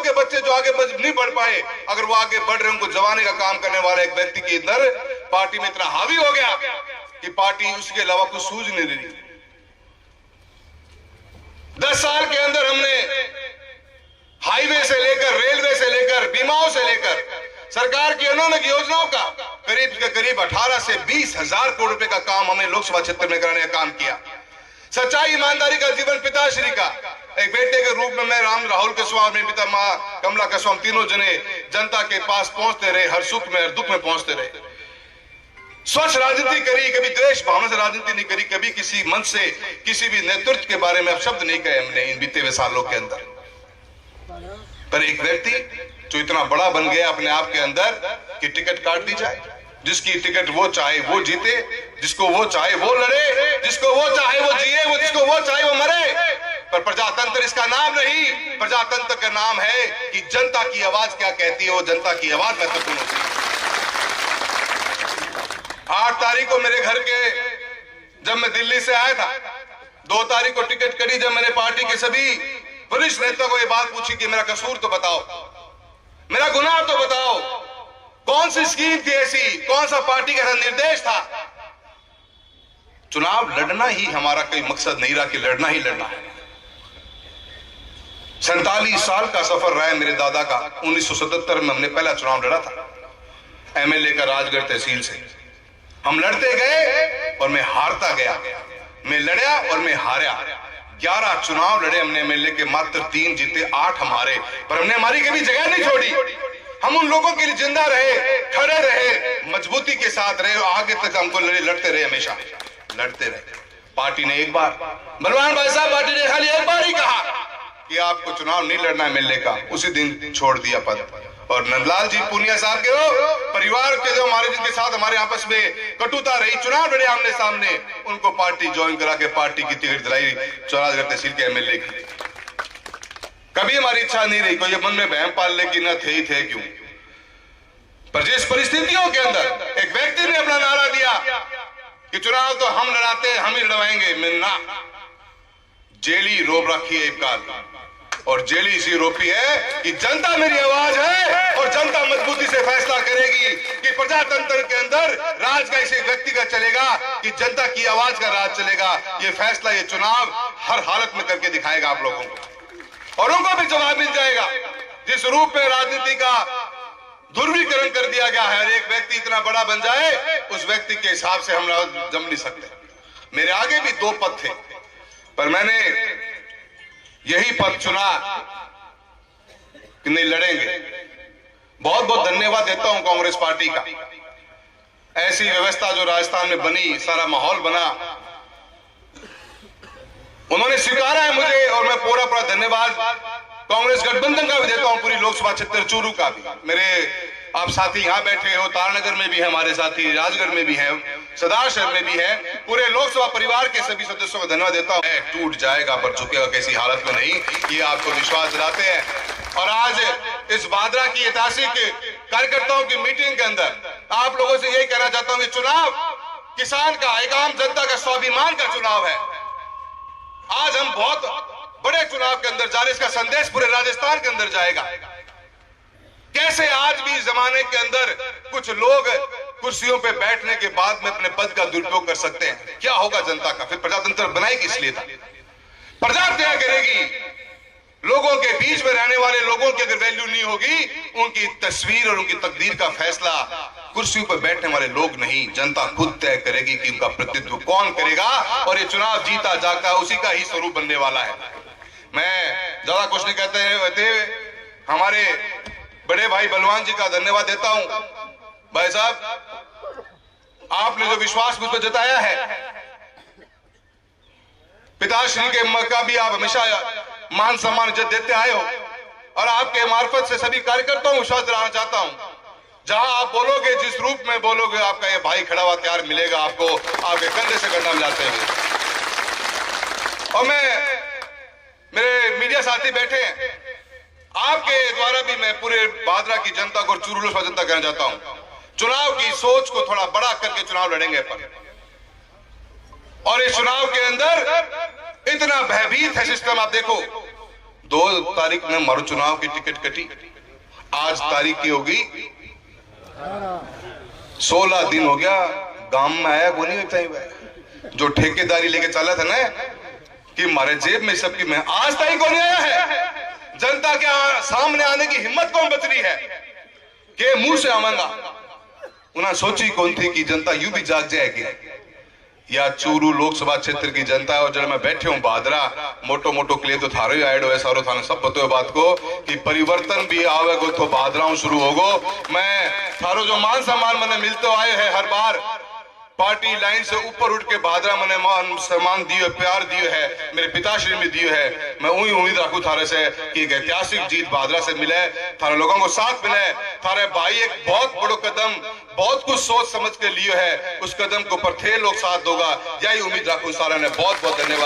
के बच्चे जो आगे नहीं बढ़ पाए, अगर वो आगे बढ़ रहे, उनको जमाने का काम करने वाला एक व्यक्ति के अंदर पार्टी में इतना हावी हो गया कि पार्टी उसके अलावा कुछ सूझ नहीं रही। 10 साल के अंदर हमने हाईवे से लेकर, रेलवे से लेकर, बीमाओं से लेकर सरकार की अनूठक योजनाओं का करीब 18 से 20 हजार करोड़ रुपए का काम हमने लोकसभा क्षेत्र में कराने का काम किया। सच्चाई ईमानदारी का जीवन पिताश्री का एक बेटे के रूप में मैं राहुल कसवा और मेरे पिता मां कमला कसवा, तीनों जने जनता के पास पहुंचते रहे, हर सुख में हर दुख में पहुंचते रहे। स्वच्छ राजनीति करी, कभी द्वेष भावना से राजनीति नहीं करी, कभी किसी मंच से किसी भी नेतृत्व के बारे में शब्द नहीं कहे हमने इन बीते हुए सालों के अंदर। पर एक व्यक्ति जो इतना बड़ा बन गया अपने आप के अंदर कि टिकट काट दी जाए, जिसकी टिकट वो चाहे वो जीते, जिसको वो चाहे वो लड़े, जिसको वो चाहे वो जिए, वो जिसको वो चाहे वो मरे। पर प्रजातंत्र इसका नाम नहीं, प्रजातंत्र का नाम है कि जनता की आवाज क्या कहती है, वो जनता की आवाज महत्वपूर्ण होती है। 8 तारीख को मेरे घर के जब मैं दिल्ली से आया था, 2 तारीख को टिकट करी, जब मैंने पार्टी के सभी वरिष्ठ नेता को ये बात पूछी कि मेरा कसूर तो बताओ, मेरा गुनाह तो बताओ, कौन सी स्कीम थी ऐसी, कौन सा पार्टी का निर्देश था। चुनाव लड़ना ही हमारा कोई मकसद नहीं रहा कि लड़ना ही लड़ना है। 47 साल का सफर रहा है मेरे दादा का। 1977 में हमने पहला चुनाव लड़ा था एमएलए का, राजगढ़ तहसील से। हम लड़ते गए और मैं हारता गया, मैं लड़ा और मैं हारा। 11 चुनाव लड़े हमने एमएलए के, मात्र 3 जीते, 8 हमारे। पर हमने हमारी कभी जगह नहीं छोड़ी। हम उन लोगों के लिए जिंदा रहे, खड़े रहे, मजबूती के साथ रहे, आगे तक हमको लड़ते रहे, हमेशा लड़ते रहे। पार्टी ने एक बार, बलवान भाई साहब, पार्टी ने खाली एक बार ही कहा कि आपको चुनाव नहीं लड़ना है एमएलए का, उसी दिन छोड़ दिया पद। और नंदलाल जी पूनिया साहब के हो परिवार के जो हमारे, जिनके साथ हमारे आपस में कटुता रही, चुनाव लड़े आमने सामने, उनको पार्टी ज्वाइन करा के पार्टी की टिकट दिलाई राजगढ़ तहसील के एमएलए की। कभी हमारी इच्छा नहीं रही, कोई मन में बहम पाल ले कि न थे ही थे क्यों। पर जिस परिस्थितियों के अंदर एक व्यक्ति ने अपना नारा दिया कि चुनाव तो हम लड़ाते हैं, हम ही लड़वाएंगे, मैं ना, जेली रोप रखी है एक काल, और जेली इसी रोपी है कि जनता मेरी आवाज है और जनता मजबूती से फैसला करेगी कि प्रजातंत्र के अंदर राज का इसी व्यक्ति का चलेगा कि जनता की आवाज का राज चलेगा। ये फैसला, ये चुनाव हर हालत में करके दिखाएगा आप लोगों को, और उनको भी जवाब मिल जाएगा। जिस रूप में राजनीति का ध्रुवीकरण कर दिया गया है, हर एक व्यक्ति इतना बड़ा बन जाए, उस व्यक्ति के हिसाब से हम जम नहीं सकते। मेरे आगे भी 2 पद थे, पर मैंने यही पद चुना कि नहीं लड़ेंगे। बहुत बहुत धन्यवाद देता हूं कांग्रेस पार्टी का। ऐसी व्यवस्था जो राजस्थान में बनी, सारा माहौल बना, उन्होंने स्वीकारा है मुझे, और मैं पूरा धन्यवाद कांग्रेस गठबंधन का भी देता हूं, पूरी लोकसभा क्षेत्र चूरू का भी। मेरे आप साथी यहां बैठे हो, तारनगर में भी है हमारे साथी, राजगढ़ में भी है, सदार शहर में भी है, पूरे लोकसभा परिवार के सभी सदस्यों को धन्यवाद देता हूं। टूट जाएगा पर झुकेगा किसी हालत में नहीं, ये आपको विश्वास दिलाते हैं। और आज इस भादरा की ऐतिहासिक कार्यकर्ताओं की मीटिंग के अंदर आप लोगों से यही कहना चाहता हूं कि चुनाव किसान का, एक आम जनता का स्वाभिमान का चुनाव है। आज हम बहुत बड़े चुनाव के अंदर जा रहे, इसका संदेश पूरे राजस्थान के अंदर जाएगा। कैसे आज भी जमाने के अंदर कुछ लोग कुर्सियों पे बैठने के बाद में अपने पद का दुरुपयोग कर सकते हैं, क्या होगा जनता का? फिर प्रजातंत्र बनाएगी इसलिए था, प्रजा तय करेगी। लोगों के बीच में रहने वाले लोगों की अगर वैल्यू नहीं होगी, उनकी तस्वीर और उनकी तकदीर का फैसला कुर्सियों पर बैठने वाले लोग नहीं, जनता खुद तय करेगी कि उनका प्रतिनिधित्व कौन करेगा। और ये चुनाव जीता जाता उसी का ही स्वरूप बनने वाला है। मैं ज्यादा कुछ नहीं कहते, हमारे बड़े भाई बलवान जी का धन्यवाद देता हूं। भाई साहब, आपने जो विश्वास मुझ पर जताया है, पिताश्री के मौका भी आप हमेशा मान सम्मान इज्जत देते आए हो, और आपके मार्फत से सभी कार्यकर्ताओं को विश्वास दिलाना चाहता हूं, जहां आप बोलोगे, जिस रूप में बोलोगे, आपका ये भाई खड़ा हुआ तैयार मिलेगा आपको, आपके कंधे से कंधा मिलाते हुए। और मेरे मीडिया साथी बैठे हैं, आपके द्वारा भी मैं पूरे भादरा की जनता को, चूरू लोकसभा जनता कहना चाहता हूं, चुनाव की सोच को थोड़ा बड़ा करके चुनाव लड़ेंगे पर। और इस चुनाव के अंदर इतना भयभीत है सिस्टम, आप देखो 2 तारीख में मारो चुनाव की टिकट कटी, आज तारीख की होगी 16 दिन हो गया, गांव में आया को नहीं होता है। जो ठेकेदारी लेके चला था ना कि मारे जेब में सबकी, मैं आज तक को नहीं आया है। जनता के सामने आने की हिम्मत कौन बच रही है कि मुंह से आवांगा। उन्हें सोची कौन थी कि जनता यूं भी जाग जाएगी। या चूरू लोकसभा क्षेत्र की जनता है, और जब मैं बैठे हूं बादरा मोटो मोटो क्लियर तो थारो आइडो है, सारो थाने सब पतो है बात को कि परिवर्तन भी आवेगो तो बादराओं शुरू होगो। मैं थारो जो मान सम्मान मैंने मिलते आए है हर बार, पार्टी लाइन से ऊपर उठ के बादरा मैंने मान सम्मान दियो, प्यार दियो है, मेरे पिताश्री में दियो है। मैं वही उम्मीद रखू थारे से कि एक ऐतिहासिक जीत बादरा से मिले, थारे लोगों को साथ मिले। थारे भाई एक बहुत बड़ो कदम, बहुत कुछ सोच समझ के लिए है, उस कदम को पर थे लोग साथ दोगा, यही उम्मीद रखू। सारा ने बहुत बहुत धन्यवाद।